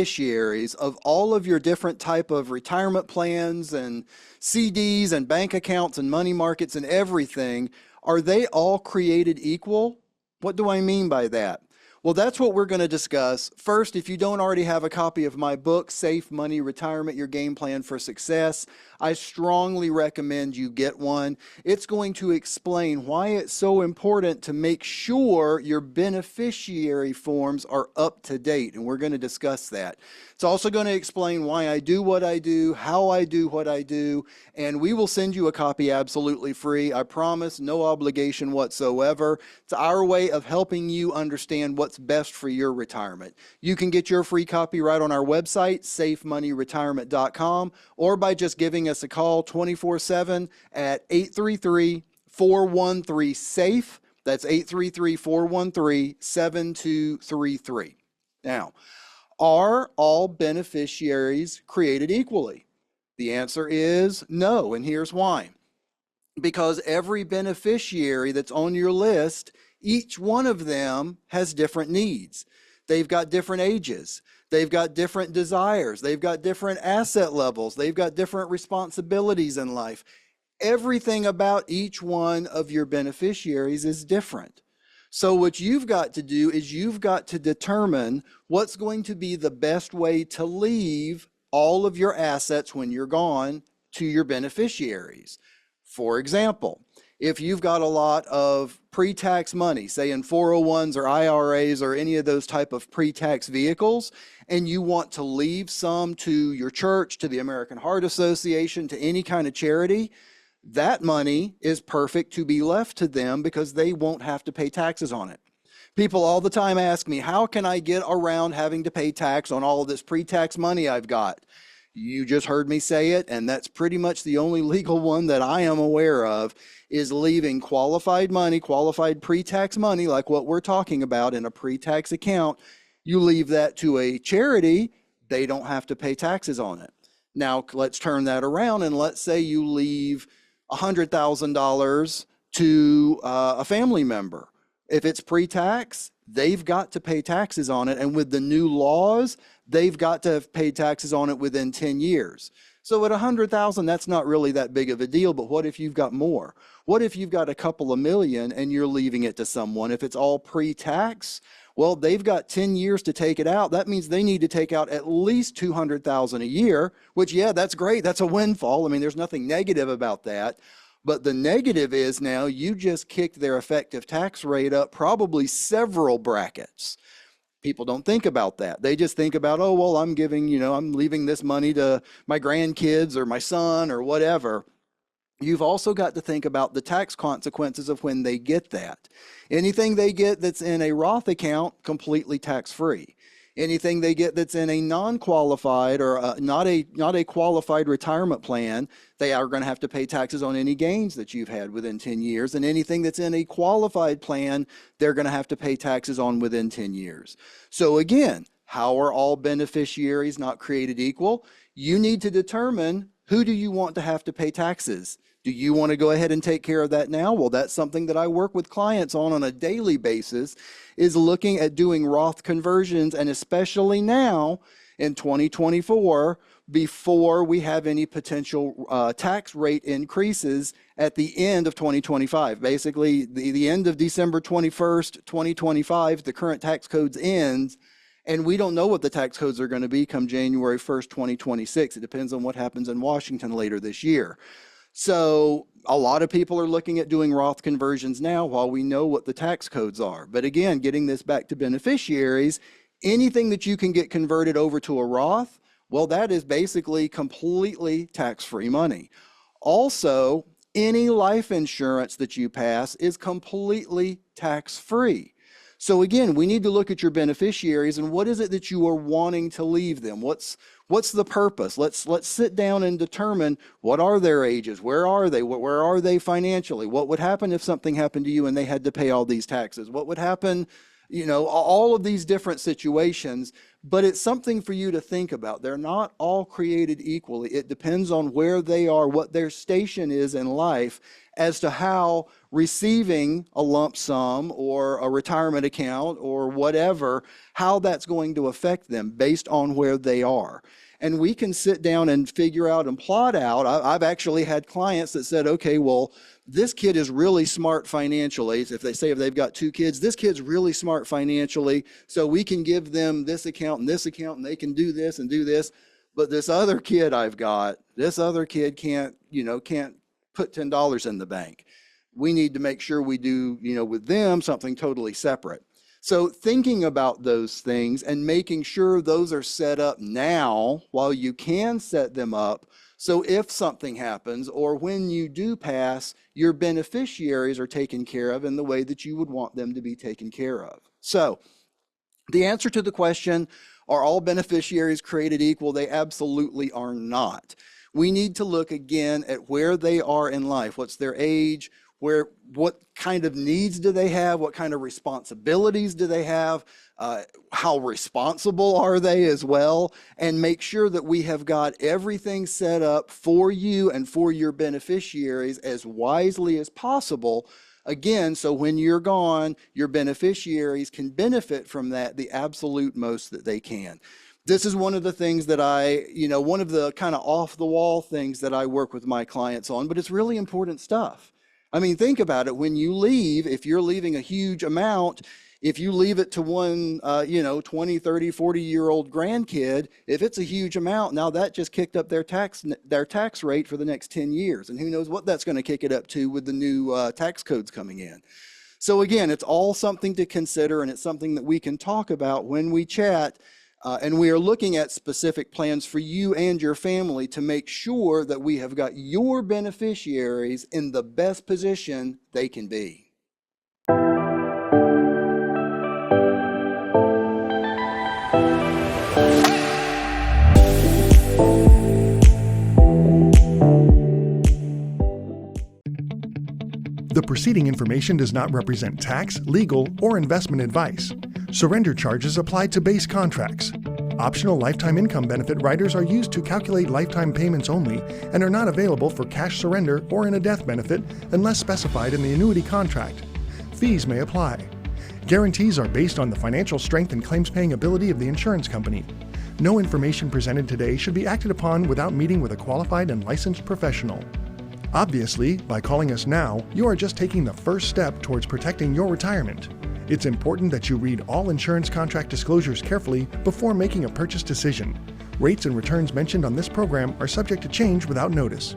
beneficiaries of all of your different type of retirement plans and CDs and bank accounts and money markets and everything, are they all created equal? What do I mean by that? Well, that's what we're going to discuss. First, if you don't already have a copy of my book, Safe Money Retirement, Your Game Plan for Success, I strongly recommend you get one. It's going to explain why it's so important to make sure your beneficiary forms are up to date, and we're going to discuss that. It's also going to explain why I do what I do, how I do what I do, and we will send you a copy absolutely free. I promise, no obligation whatsoever. It's our way of helping you understand what's best for your retirement. You can get your free copy right on our website, safemoneyretirement.com, or by just giving us a call 24/7 at 833-413-SAFE. That's 833-413-7233. Now, are all beneficiaries created equally? The answer is no, and here's why. Because every beneficiary that's on your list, each one of them has different needs. They've got different ages. They've got different desires. They've got different asset levels. They've got different responsibilities in life. Everything about each one of your beneficiaries is different. So what you've got to do is you've got to determine what's going to be the best way to leave all of your assets when you're gone to your beneficiaries. For example, if you've got a lot of pre-tax money, say in 401s or IRAs or any of those type of pre-tax vehicles, and you want to leave some to your church, to the American Heart Association, to any kind of charity, that money is perfect to be left to them because they won't have to pay taxes on it. People all the time ask me, how can I get around having to pay tax on all of this pre-tax money I've got? You just heard me say it, and that's pretty much the only legal one that I am aware of, is leaving qualified money, qualified pre-tax money, like what we're talking about in a pre-tax account. You leave that to a charity, they don't have to pay taxes on it. Now, let's turn that around, and let's say you leave $100,000 to a family member. If it's pre-tax, they've got to pay taxes on it, and with the new laws, they've got to have paid taxes on it within 10 years. So at 100,000, that's not really that big of a deal, but what if you've got more? What if you've got a couple of million and you're leaving it to someone? If it's all pre-tax, well, they've got 10 years to take it out. That means they need to take out at least 200,000 a year, which, yeah, that's great. That's a windfall. I mean, there's nothing negative about that. But the negative is now you just kicked their effective tax rate up probably several brackets. People don't think about that. They just think about, oh, well, I'm leaving this money to my grandkids or my son or whatever. You've also got to think about the tax consequences of when they get that. Anything they get that's in a Roth account, completely tax-free. Anything they get that's in a non-qualified or not a qualified retirement plan, they are going to have to pay taxes on any gains that you've had within 10 years. And anything that's in a qualified plan, they're going to have to pay taxes on within 10 years. So again, how are all beneficiaries not created equal? You need to determine, who do you want to have to pay taxes? Do you want to go ahead and take care of that now? Well, that's something that I work with clients on a daily basis, is looking at doing Roth conversions, and especially now in 2024, before we have any potential tax rate increases at the end of 2025. Basically, the end of December 21st, 2025, the current tax codes ends, and we don't know what the tax codes are going to be come January 1st, 2026. It depends on what happens in Washington later this year. So a lot of people are looking at doing Roth conversions now while we know what the tax codes are. But again, getting this back to beneficiaries, anything that you can get converted over to a Roth, well, that is basically completely tax-free money. Also, any life insurance that you pass is completely tax-free. So again, we need to look at your beneficiaries and what is it that you are wanting to leave them? What's the purpose? Let's sit down and determine, what are their ages? Where are they? Where are they financially? What would happen if something happened to you and they had to pay all these taxes? What would happen all of these different situations, but it's something for you to think about. They're not all created equally. It depends on where they are, what their station is in life, as to how receiving a lump sum or a retirement account or whatever, how that's going to affect them based on where they are. And we can sit down and figure out and plot out. I've actually had clients that said, okay, well, this kid is really smart financially. If they've got 2 kids, this kid's really smart financially, so we can give them this account, and they can do this and do this. But this other kid can't put $10 in the bank. We need to make sure we do, with them something totally separate. So thinking about those things and making sure those are set up now while you can set them up, so if something happens or when you do pass, your beneficiaries are taken care of in the way that you would want them to be taken care of. So the answer to the question, are all beneficiaries created equal? They absolutely are not. We need to look again at where they are in life. What's their age? What kind of needs do they have? What kind of responsibilities do they have? How responsible are they as well? And make sure that we have got everything set up for you and for your beneficiaries as wisely as possible. Again, so when you're gone, your beneficiaries can benefit from that the absolute most that they can. This is one of the things that one of the kind of off the wall things that I work with my clients on, but it's really important stuff. I mean, think about it. When you leave, if you're leaving a huge amount, if you leave it to one, 20, 30, 40-year-old grandkid, if it's a huge amount, now that just kicked up their tax rate for the next 10 years. And who knows what that's going to kick it up to with the new tax codes coming in. So again, it's all something to consider, and it's something that we can talk about when we chat. And we are looking at specific plans for you and your family to make sure that we have got your beneficiaries in the best position they can be. The preceding information does not represent tax, legal, or investment advice. Surrender charges apply to base contracts. Optional lifetime income benefit riders are used to calculate lifetime payments only and are not available for cash surrender or in a death benefit unless specified in the annuity contract. Fees may apply. Guarantees are based on the financial strength and claims-paying ability of the insurance company. No information presented today should be acted upon without meeting with a qualified and licensed professional. Obviously, by calling us now, you are just taking the first step towards protecting your retirement. It's important that you read all insurance contract disclosures carefully before making a purchase decision. Rates and returns mentioned on this program are subject to change without notice.